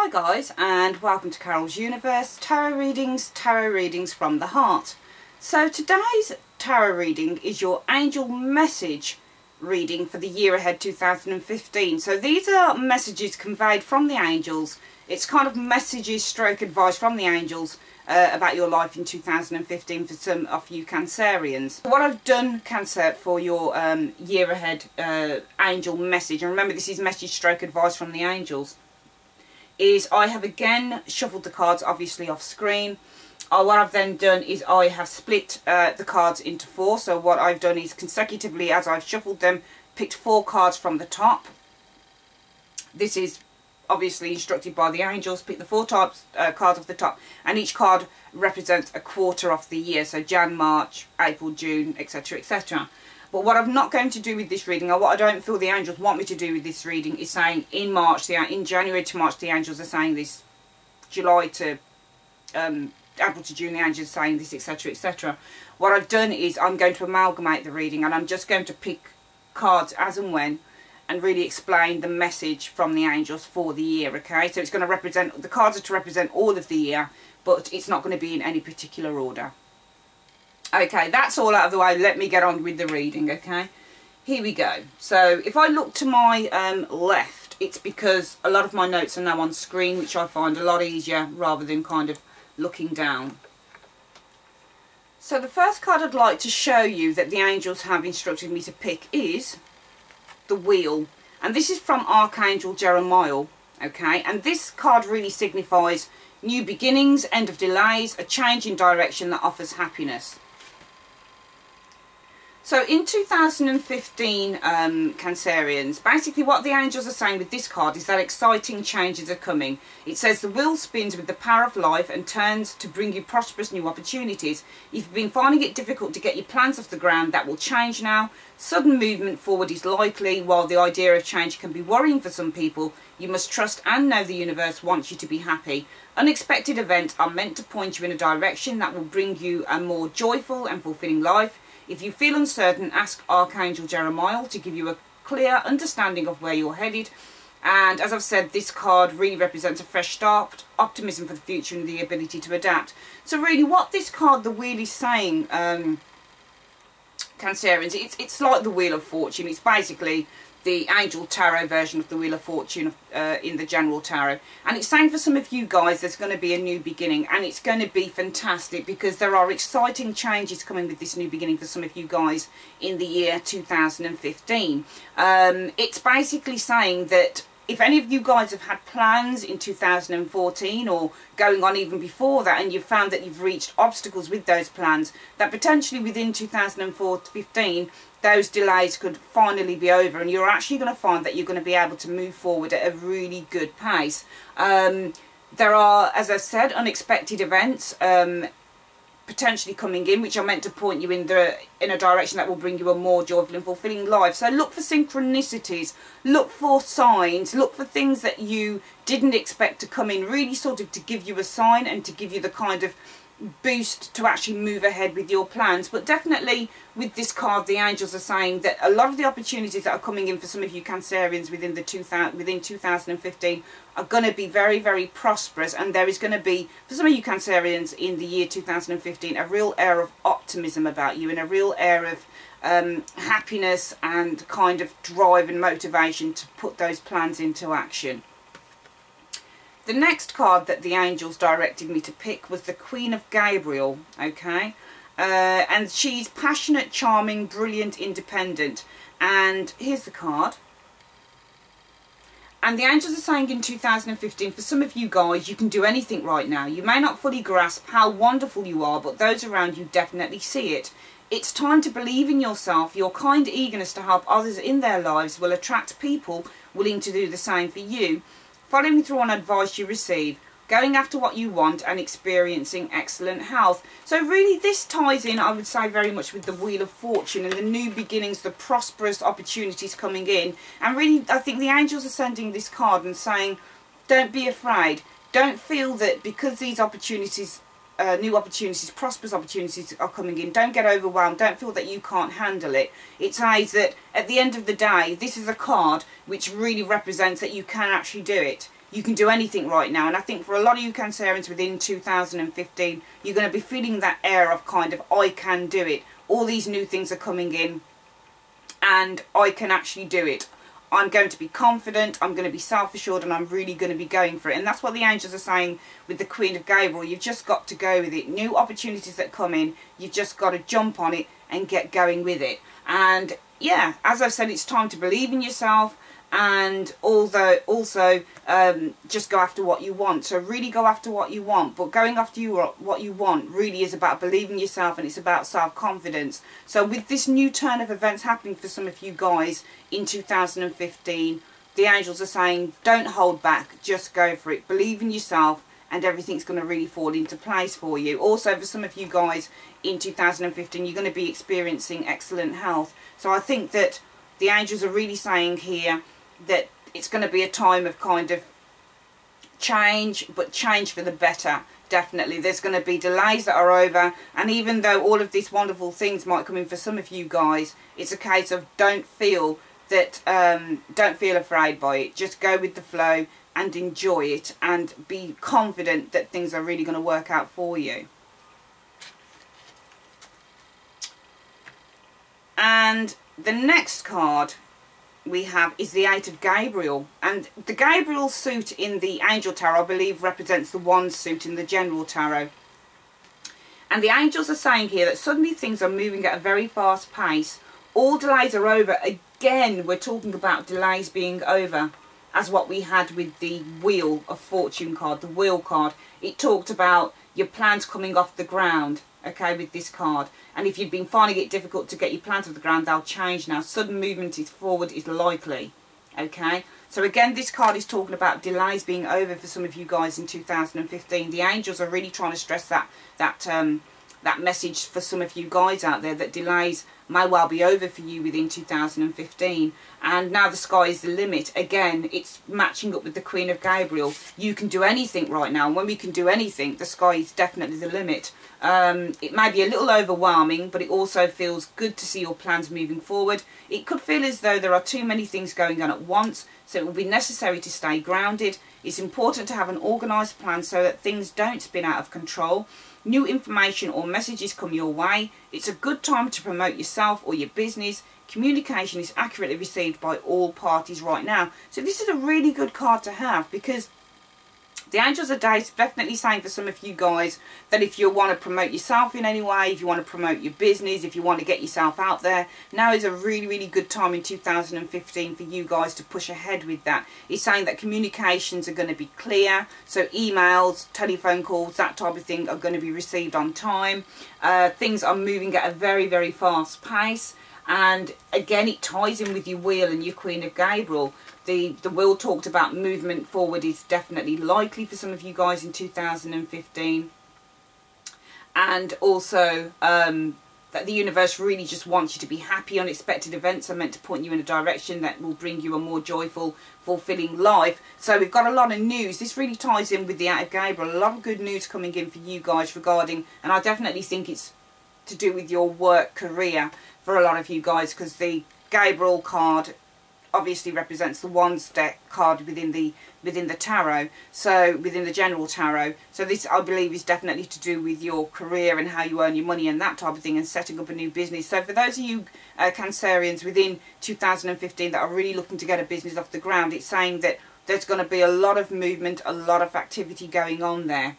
Hi guys, and welcome to Carol's Universe Tarot Readings from the Heart. So today's tarot reading is your angel message reading for the year ahead 2015. So these are messages conveyed from the angels. It's kind of messages stroke advice from the angels about your life in 2015 for some of you Cancerians. What I've done, Cancer, for your year ahead angel message, and remember this is message stroke advice from the angels, is I have again shuffled the cards obviously off screen. What I've then done is I have split the cards into four. So what I've done is consecutively, as I've shuffled them, picked four cards from the top. This is obviously instructed by the angels. Pick the four cards off the top, and each card represents a quarter of the year, so Jan, March, April, June, etc, etc. But what I'm not going to do with this reading, or what I don't feel the angels want me to do with this reading, is saying in January to March the angels are saying this, July to April to June the angels are saying this, etc, etc. What I've done is I'm going to amalgamate the reading, and I'm just going to pick cards as and when, and really explain the message from the angels for the year, okay? So it's going to represent, the cards are to represent all of the year, but it's not going to be in any particular order. Okay, that's all out of the way. Let me get on with the reading, okay? Here we go. So if I look to my left, it's because a lot of my notes are now on screen, which I find a lot easier rather than kind of looking down. So the first card I'd like to show you that the angels have instructed me to pick is the Wheel. And this is from Archangel Jeremiah, okay? And this card really signifies new beginnings, end of delays, a change in direction that offers happiness. So in 2015, Cancerians, basically what the angels are saying with this card is that exciting changes are coming. It says the wheel spins with the power of life and turns to bring you prosperous new opportunities. If you've been finding it difficult to get your plans off the ground, that will change now. Sudden movement forward is likely. While the idea of change can be worrying for some people, you must trust and know the universe wants you to be happy. Unexpected events are meant to point you in a direction that will bring you a more joyful and fulfilling life. If you feel uncertain, ask Archangel Jeremiah to give you a clear understanding of where you're headed. And as I've said, this card really represents a fresh start, optimism for the future, and the ability to adapt. So really what this card, the Wheel, is saying, Cancerians, it's like the Wheel of Fortune. It's basically the Angel Tarot version of the Wheel of Fortune in the General Tarot. And it's saying for some of you guys there's going to be a new beginning, and it's going to be fantastic because there are exciting changes coming with this new beginning for some of you guys in the year 2015. It's basically saying that if any of you guys have had plans in 2014 or going on even before that, and you've found that you've reached obstacles with those plans, that potentially within 2015 those delays could finally be over, and you're actually going to find that you're going to be able to move forward at a really good pace. There are, as I said, unexpected events potentially coming in, which are meant to point you in a direction that will bring you a more joyful and fulfilling life. So look for synchronicities, look for signs, look for things that you didn't expect to come in, really sort of to give you a sign and to give you the kind of boost to actually move ahead with your plans. But definitely with this card, the angels are saying that a lot of the opportunities that are coming in for some of you Cancerians within 2015 are going to be very, very prosperous, and there is going to be, for some of you Cancerians in the year 2015, a real air of optimism about you, and a real air of happiness and kind of drive and motivation to put those plans into action. The next card that the angels directed me to pick was the Queen of Gabriel, okay? And she's passionate, charming, brilliant, independent. And here's the card. And the angels are saying in 2015, for some of you guys, you can do anything right now. You may not fully grasp how wonderful you are, but those around you definitely see it. It's time to believe in yourself. Your kind eagerness to help others in their lives will attract people willing to do the same for you. Following through on advice you receive, going after what you want, and experiencing excellent health. So really this ties in, I would say, very much with the Wheel of Fortune and the new beginnings, the prosperous opportunities coming in. And really I think the angels are sending this card and saying, don't be afraid. Don't feel that because these opportunities, new opportunities, prosperous opportunities are coming in, don't get overwhelmed. Don't feel that you can't handle it. It says that at the end of the day, this is a card which really represents that you can actually do it. you can do anything right now. And I think for a lot of you Cancerians within 2015, you're going to be feeling that air of kind of, I can do it. All these new things are coming in and I can actually do it. I'm going to be confident, I'm going to be self-assured, and I'm really going to be going for it. And that's what the angels are saying with the Queen of Gabriel. You've just got to go with it. New opportunities that come in, you've just got to jump on it and get going with it. And yeah, as I've said, it's time to believe in yourself, and also just go after what you want. So really go after what you want, but going after what you want really is about believing yourself, and it's about self-confidence. So with this new turn of events happening for some of you guys in 2015, the angels are saying don't hold back, just go for it, believe in yourself, and everything's going to really fall into place for you. Also, for some of you guys in 2015, you're going to be experiencing excellent health. So I think that the angels are really saying here that it's going to be a time of kind of change, but change for the better. Definitely there's going to be delays that are over, and even though all of these wonderful things might come in for some of you guys, it's a case of don't feel afraid by it. Just go with the flow and enjoy it, and be confident that things are really going to work out for you. And the next card we have is the Eight of Gabriel, and the Gabriel suit in the Angel Tarot I believe represents the Wand suit in the General Tarot. And the angels are saying here that suddenly things are moving at a very fast pace. All delays are over. Again, we're talking about delays being over, as what we had with the Wheel of Fortune card, the Wheel card. It talked about your plans coming off the ground, okay, with this card. And if you've been finding it difficult to get your plans off the ground, they'll change now. Sudden movement is forward is likely, okay. So again, this card is talking about delays being over for some of you guys in 2015. The angels are really trying to stress that message for some of you guys out there, that delays may well be over for you within 2015. And now the sky is the limit. Again, it's matching up with the Queen of Gabriel. You can do anything right now, and when we can do anything, the sky is definitely the limit. It may be a little overwhelming, but it also feels good to see your plans moving forward. It could feel as though there are too many things going on at once, so it will be necessary to stay grounded. It's important to have an organised plan so that things don't spin out of control. New information or messages come your way. It's a good time to promote yourself or your business. Communication is accurately received by all parties right now. So this is a really good card to have, because the angels are definitely saying for some of you guys that if you want to promote yourself in any way, if you want to promote your business, if you want to get yourself out there, now is a really, really good time in 2015 for you guys to push ahead with that. It's saying that communications are going to be clear, so emails, telephone calls, that type of thing are going to be received on time. Things are moving at a very, very fast pace. And again, it ties in with your Wheel and your Queen of Gabriel. The Wheel talked about movement forward is definitely likely for some of you guys in 2015. And also that the universe really just wants you to be happy. Unexpected events are meant to point you in a direction that will bring you a more joyful, fulfilling life. So we've got a lot of news. This really ties in with the Eight of Gabriel. A lot of good news coming in for you guys regarding, and I definitely think it's to do with your work career for a lot of you guys, because the Gabriel card obviously represents the Wands deck card within the tarot, so within the General Tarot. So this, I believe, is definitely to do with your career and how you earn your money and that type of thing, and setting up a new business. So for those of you Cancerians within 2015 that are really looking to get a business off the ground, it's saying that there's going to be a lot of movement, a lot of activity going on there.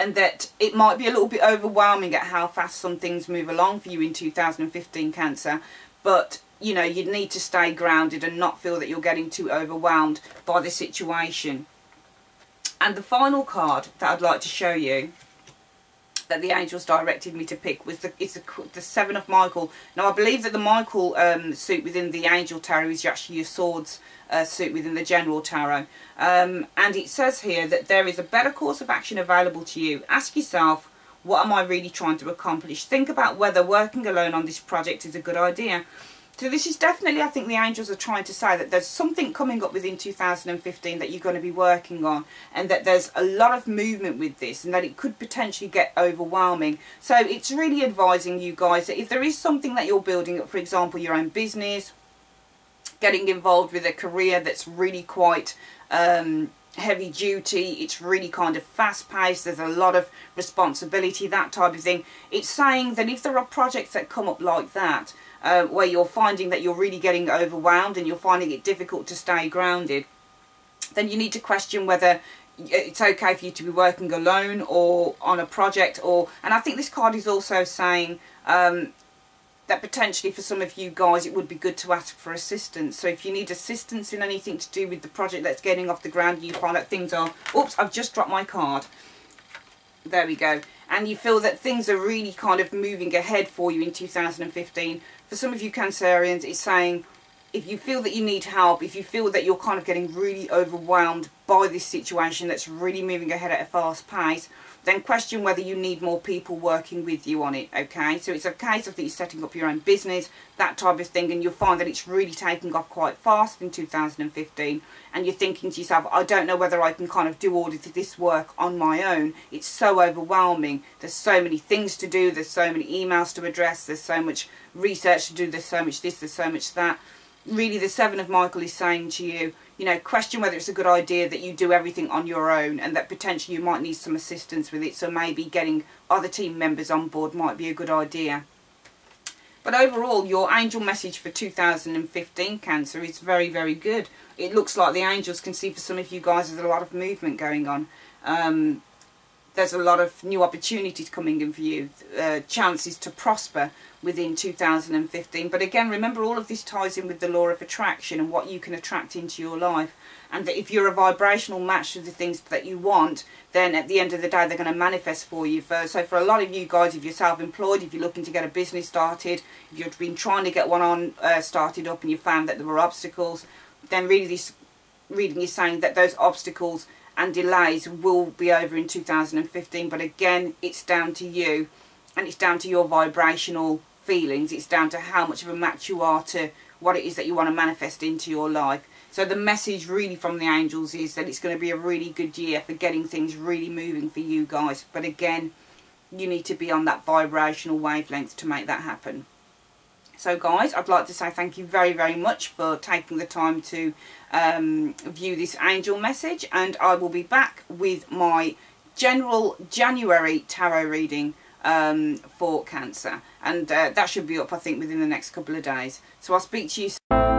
And that it might be a little bit overwhelming at how fast some things move along for you in 2015, Cancer. But, you know, you need to stay grounded and not feel that you're getting too overwhelmed by the situation. And the final card that I'd like to show you, that the angels directed me to pick, was the Seven of Michael. Now, I believe that the Michael suit within the Angel Tarot is actually your Swords suit within the General Tarot. And it says here that there is a better course of action available to you. Ask yourself, what am I really trying to accomplish? Think about whether working alone on this project is a good idea. So this is definitely, I think the angels are trying to say that there's something coming up within 2015 that you're going to be working on, and that there's a lot of movement with this, and that it could potentially get overwhelming. So it's really advising you guys that if there is something that you're building up, for example, your own business, getting involved with a career that's really quite heavy duty. It's really kind of fast paced, there's a lot of responsibility, that type of thing. It's saying that if there are projects that come up like that, where you're finding that you're really getting overwhelmed and you're finding it difficult to stay grounded, then you need to question whether it's okay for you to be working alone or on a project. And I think this card is also saying that potentially for some of you guys it would be good to ask for assistance. So if you need assistance in anything to do with the project that's getting off the ground, you find that things are, oops, I've just dropped my card. There we go. And you feel that things are really kind of moving ahead for you in 2015. For some of you Cancerians, it's saying if you feel that you need help, if you feel that you're kind of getting really overwhelmed by this situation that's really moving ahead at a fast pace, then question whether you need more people working with you on it, okay? So it's a case of that you're setting up your own business, that type of thing, and you'll find that it's really taking off quite fast in 2015, and you're thinking to yourself, I don't know whether I can kind of do all of this work on my own. It's so overwhelming. There's so many things to do, there's so many emails to address, there's so much research to do, there's so much this, there's so much that. Really, the Seven of Michael is saying to you, you know, question whether it's a good idea that you do everything on your own, and that potentially you might need some assistance with it. So maybe getting other team members on board might be a good idea. But overall, your angel message for 2015, Cancer, is very, very good. It looks like the angels can see for some of you guys there's a lot of movement going on. There's a lot of new opportunities coming in for you, chances to prosper within 2015. But again, remember, all of this ties in with the law of attraction and what you can attract into your life. And that if you're a vibrational match to the things that you want, then at the end of the day, they're going to manifest for you. So for a lot of you guys, if you're self-employed, if you're looking to get a business started, if you've been trying to get one on started up and you found that there were obstacles, then really this reading is saying that those obstacles and delays will be over in 2015. But again, it's down to you, and it's down to your vibrational feelings. It's down to how much of a match you are to what it is that you want to manifest into your life. So the message really from the angels is that it's going to be a really good year for getting things really moving for you guys. But again, you need to be on that vibrational wavelength to make that happen. So guys, I'd like to say thank you very, very much for taking the time to view this angel message, and I will be back with my general January tarot reading for Cancer, and that should be up, I think, within the next couple of days. So I'll speak to you soon.